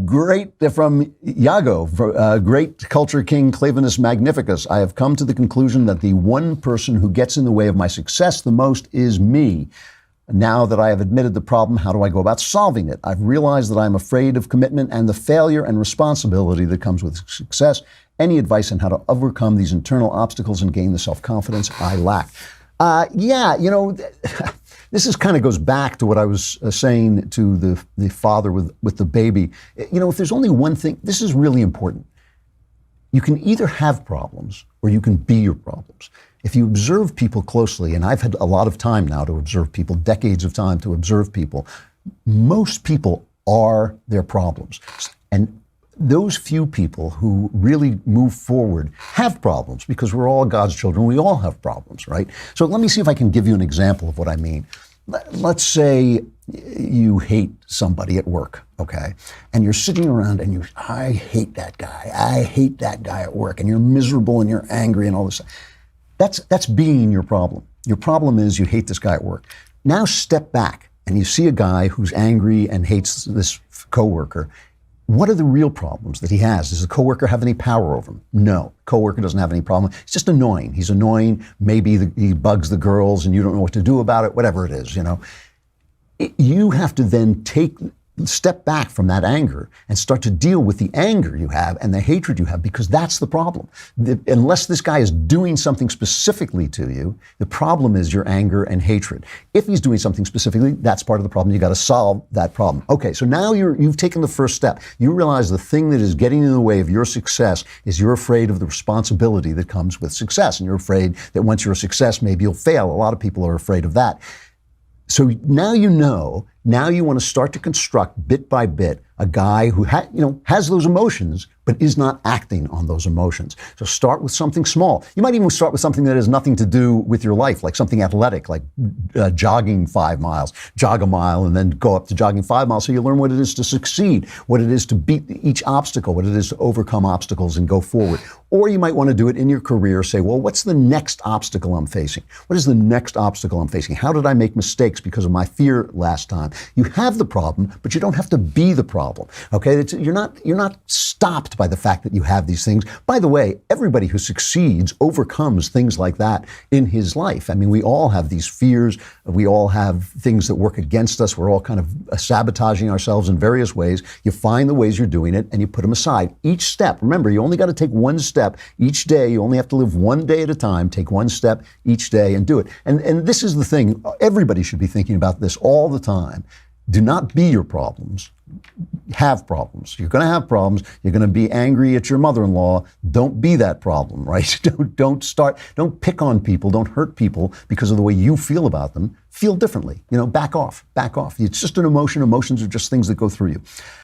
Great from Iago, great culture king Clavanus magnificus. I have come to the conclusion that the one person who gets in the way of my success the most is me. Now that I have admitted the problem, how do I go about solving it? I've realized that I'm afraid of commitment and the failure and responsibility that comes with success. Any advice on how to overcome these internal obstacles and gain the self-confidence I lack? This is kind of goes back to what I was saying to the father with the baby. If there's only one thing, this is really important. You can either have problems or you can be your problems. If you observe people closely, and I've had a lot of time now to observe people, decades of time to observe people, most people are their problems. And those few people who really move forward have problems because we're all God's children. We all have problems, right? So let me see if I can give you an example of what I mean. Let's say you hate somebody at work, okay? And you're sitting around and I hate that guy. I hate that guy at work. And you're miserable and you're angry and all this. That's being your problem. Your problem is you hate this guy at work. Now step back and you see a guy who's angry and hates this coworker. What are the real problems that he has? Does the coworker have any power over him? No, coworker doesn't have any problem. He's just annoying. He's annoying. Maybe he bugs the girls and you don't know what to do about it, whatever it is, You have to then step back from that anger and start to deal with the anger you have and the hatred you have, because that's the problem. Unless this guy is doing something specifically to you, the problem is your anger and hatred. If he's doing something specifically, that's part of the problem. You got to solve that problem. Okay, so now you've taken the first step. You realize the thing that is getting in the way of your success is you're afraid of the responsibility that comes with success, and you're afraid that once you're a success, maybe you'll fail. A lot of people are afraid of that. So now now you want to start to construct bit by bit a guy who has those emotions, but is not acting on those emotions. So start with something small. You might even start with something that has nothing to do with your life, like something athletic, like jogging 5 miles, jog a mile, and then go up to jogging 5 miles. So you learn what it is to succeed, what it is to beat each obstacle, what it is to overcome obstacles and go forward. Or you might want to do it in your career. Say, well, what's the next obstacle I'm facing? What is the next obstacle I'm facing? How did I make mistakes because of my fear last time? You have the problem, but you don't have to be the problem. Okay, you're not stopped by the fact that you have these things. By the way, everybody who succeeds overcomes things like that in his life. I mean, we all have these fears. We all have things that work against us. We're all kind of sabotaging ourselves in various ways. You find the ways you're doing it and you put them aside. Each step, remember, you only got to take one step each day. You only have to live one day at a time. Take one step each day and do it. And this is the thing. Everybody should be thinking about this all the time. Do not be your problems. Have problems. You're going to have problems. You're going to be angry at your mother-in-law. Don't be that problem, right? Don't pick on people. Don't hurt people because of the way you feel about them. Feel differently. Back off. It's just an emotion. Emotions are just things that go through you.